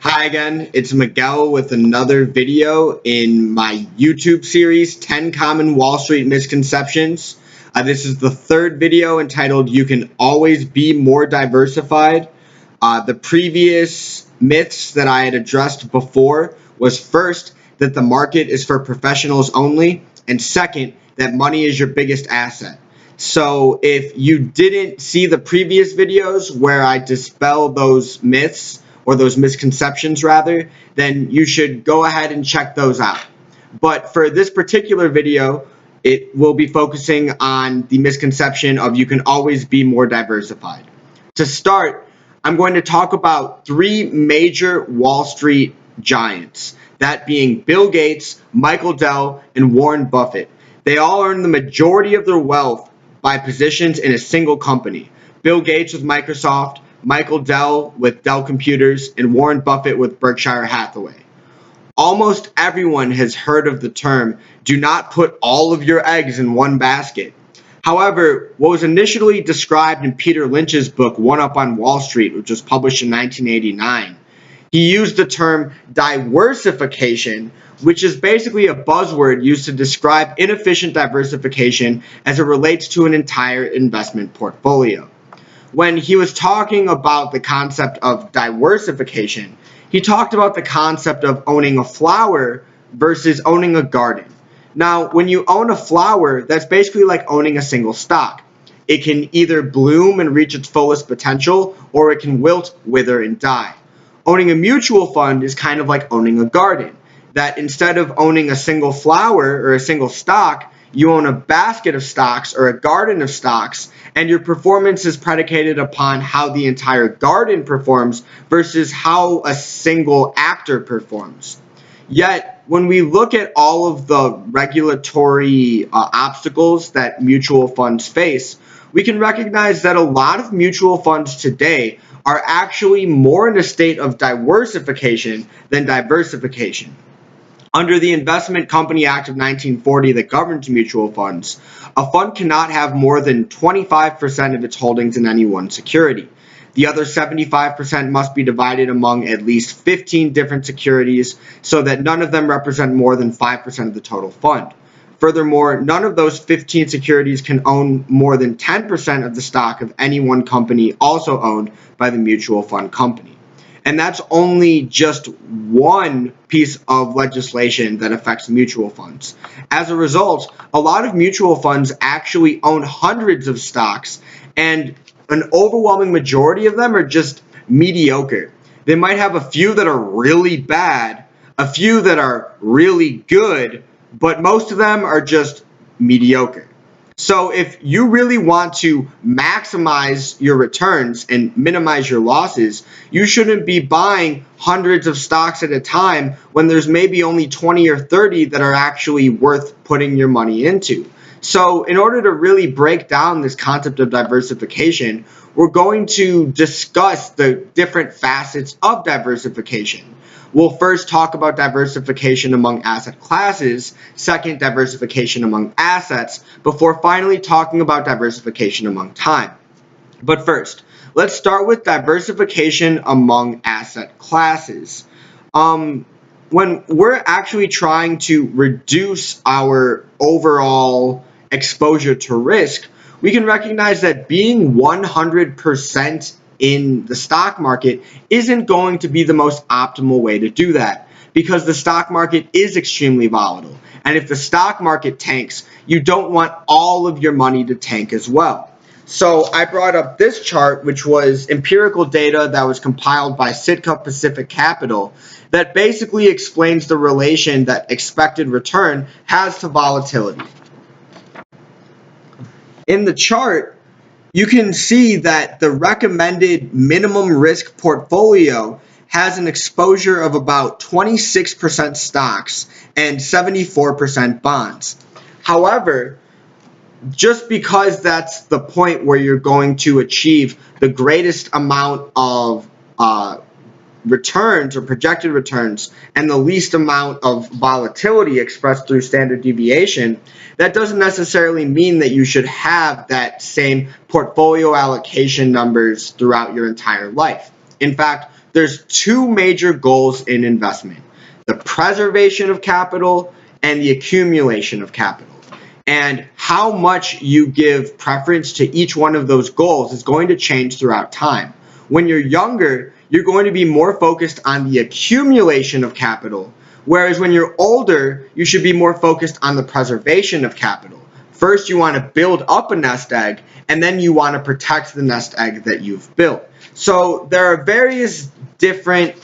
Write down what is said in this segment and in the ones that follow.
Hi again, it's Miguel with another video in my YouTube series, 10 Common Wall Street Misconceptions. This is the third video entitled, You Can Always Be More Diversified. The previous myths that I had addressed before was first, that the market is for professionals only, and second, that money is your biggest asset. So if you didn't see the previous videos where I dispel those myths, or those misconceptions rather, then you should go ahead and check those out. But for this particular video, it will be focusing on the misconception of you can always be more diversified. To start, I'm going to talk about three major Wall Street giants, that being Bill Gates, Michael Dell, and Warren Buffett. They all earn the majority of their wealth by positions in a single company. Bill Gates with Microsoft, Michael Dell with Dell Computers, and Warren Buffett with Berkshire Hathaway. Almost everyone has heard of the term, do not put all of your eggs in one basket. However, what was initially described in Peter Lynch's book, One Up on Wall Street, which was published in 1989, he used the term diversification, which is basically a buzzword used to describe inefficient diversification as it relates to an entire investment portfolio. When he was talking about the concept of diversification, he talked about the concept of owning a flower versus owning a garden. Now, when you own a flower, that's basically like owning a single stock. It can either bloom and reach its fullest potential, or it can wilt, wither, and die. Owning a mutual fund is kind of like owning a garden, that instead of owning a single flower or a single stock, you own a basket of stocks or a garden of stocks, and your performance is predicated upon how the entire garden performs versus how a single actor performs. Yet, when we look at all of the regulatory obstacles that mutual funds face, we can recognize that a lot of mutual funds today are actually more in a state of diversification than diversification. Under the Investment Company Act of 1940 that governs mutual funds, a fund cannot have more than 25% of its holdings in any one security. The other 75% must be divided among at least 15 different securities so that none of them represent more than 5% of the total fund. Furthermore, none of those 15 securities can own more than 10% of the stock of any one company also owned by the mutual fund company. And that's only just one piece of legislation that affects mutual funds. As a result, a lot of mutual funds actually own hundreds of stocks, and an overwhelming majority of them are just mediocre. They might have a few that are really bad, a few that are really good, but most of them are just mediocre. So if you really want to maximize your returns and minimize your losses, you shouldn't be buying hundreds of stocks at a time when there's maybe only 20 or 30 that are actually worth putting your money into. So in order to really break down this concept of diversification, we're going to discuss the different facets of diversification. We'll first talk about diversification among asset classes, second, diversification among assets, before finally talking about diversification among time. But first, let's start with diversification among asset classes. When we're actually trying to reduce our overall exposure to risk, we can recognize that being 100% in the stock market isn't going to be the most optimal way to do that, because the stock market is extremely volatile. And if the stock market tanks, you don't want all of your money to tank as well. So I brought up this chart, which was empirical data that was compiled by Sitka Pacific Capital, that basically explains the relation that expected return has to volatility. In the chart, you can see that the recommended minimum risk portfolio has an exposure of about 26% stocks and 74% bonds. However, just because that's the point where you're going to achieve the greatest amount of returns or projected returns and the least amount of volatility expressed through standard deviation, that doesn't necessarily mean that you should have that same portfolio allocation numbers throughout your entire life. In fact, there's two major goals in investment: the preservation of capital and the accumulation of capital. And how much you give preference to each one of those goals is going to change throughout time. When you're younger, you're going to be more focused on the accumulation of capital, whereas when you're older, you should be more focused on the preservation of capital. First, you want to build up a nest egg, and then you want to protect the nest egg that you've built. So there are various different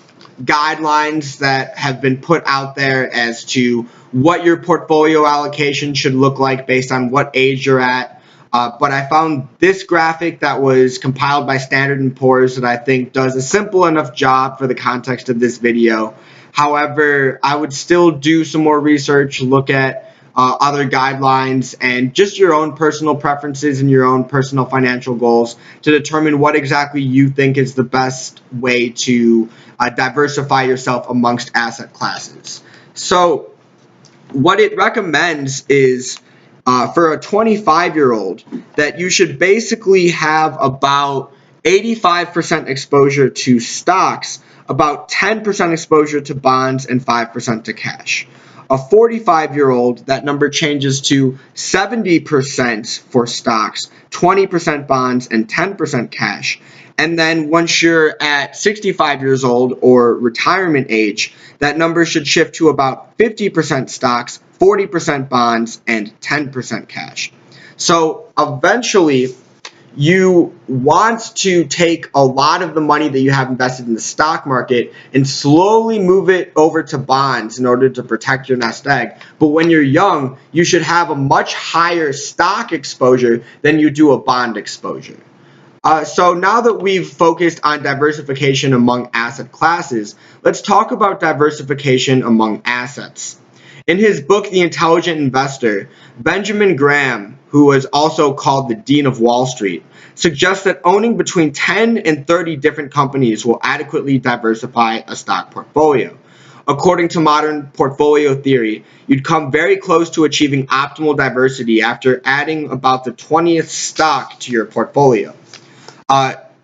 guidelines that have been put out there as to what your portfolio allocation should look like based on what age you're at. But I found this graphic that was compiled by Standard & Poor's that I think does a simple enough job for the context of this video. However, I would still do some more research, look at other guidelines, and just your own personal preferences and your own personal financial goals to determine what exactly you think is the best way to diversify yourself amongst asset classes. So what it recommends is for a 25-year-old that you should basically have about 85% exposure to stocks, about 10% exposure to bonds, and 5% to cash. A 45-year-old, that number changes to 70% for stocks, 20% bonds, and 10% cash. And then once you're at 65 years old or retirement age, that number should shift to about 50% stocks, 40% bonds, and 10% cash. So eventually, you want to take a lot of the money that you have invested in the stock market and slowly move it over to bonds in order to protect your nest egg. But when you're young, you should have a much higher stock exposure than you do a bond exposure. So now that we've focused on diversification among asset classes, let's talk about diversification among assets. In his book, The Intelligent Investor, Benjamin Graham, who was also called the Dean of Wall Street, suggests that owning between 10 and 30 different companies will adequately diversify a stock portfolio. According to modern portfolio theory, you'd come very close to achieving optimal diversity after adding about the 20th stock to your portfolio.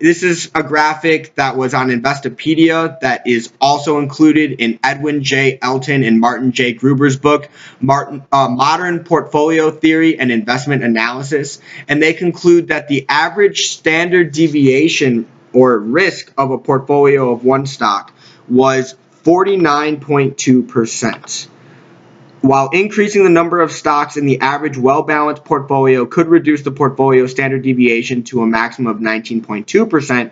This is a graphic that was on Investopedia that is also included in Edwin J. Elton and Martin J. Gruber's book, Modern Portfolio Theory and Investment Analysis, and they conclude that the average standard deviation or risk of a portfolio of one stock was 49.2%. While increasing the number of stocks in the average well-balanced portfolio could reduce the portfolio standard deviation to a maximum of 19.2%,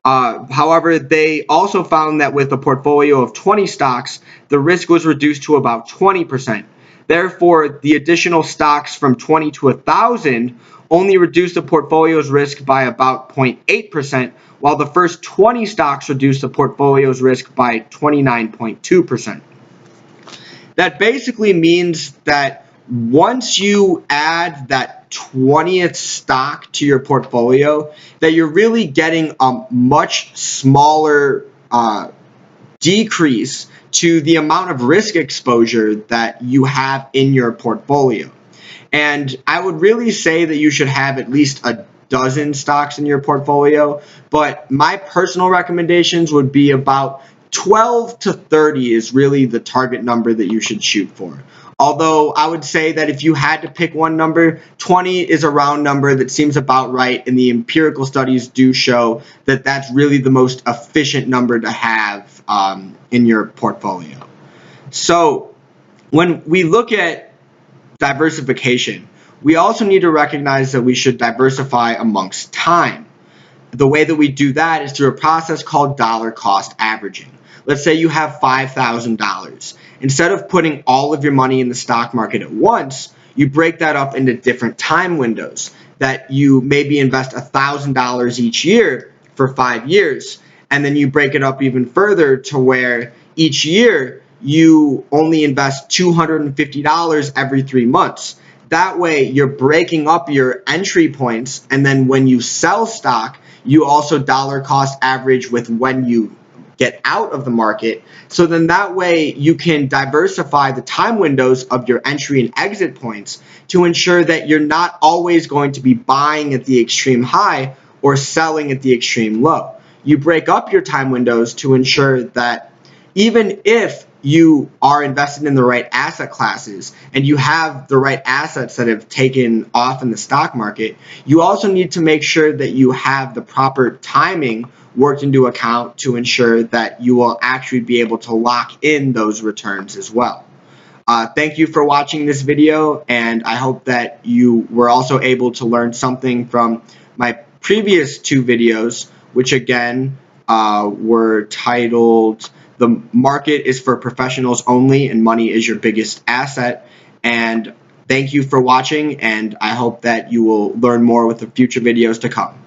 however, they also found that with a portfolio of 20 stocks, the risk was reduced to about 20%. Therefore, the additional stocks from 20 to 1,000 only reduced the portfolio's risk by about 0.8%, while the first 20 stocks reduced the portfolio's risk by 29.2%. That basically means that once you add that 20th stock to your portfolio, that you're really getting a much smaller decrease to the amount of risk exposure that you have in your portfolio. And I would really say that you should have at least a dozen stocks in your portfolio, but my personal recommendations would be about 12 to 30 is really the target number that you should shoot for. Although I would say that if you had to pick one number, 20 is a round number that seems about right, and the empirical studies do show that that's really the most efficient number to have in your portfolio. So when we look at diversification, we also need to recognize that we should diversify amongst time. The way that we do that is through a process called dollar cost averaging. Let's say you have $5,000. Instead of putting all of your money in the stock market at once, you break that up into different time windows, that you maybe invest $1,000 each year for 5 years, and then you break it up even further to where each year you only invest $250 every 3 months. That way you're breaking up your entry points, and then when you sell stock, you also dollar cost average with when you get out of the market. So then that way you can diversify the time windows of your entry and exit points to ensure that you're not always going to be buying at the extreme high or selling at the extreme low. you break up your time windows to ensure that even if you are invested in the right asset classes and you have the right assets that have taken off in the stock market, you also need to make sure that you have the proper timing worked into account to ensure that you will actually be able to lock in those returns as well. Thank you for watching this video, and I hope that you were also able to learn something from my previous two videos, which again were titled "The Market is for Professionals Only and Money is Your Biggest Asset." And thank you for watching, and I hope that you will learn more with the future videos to come.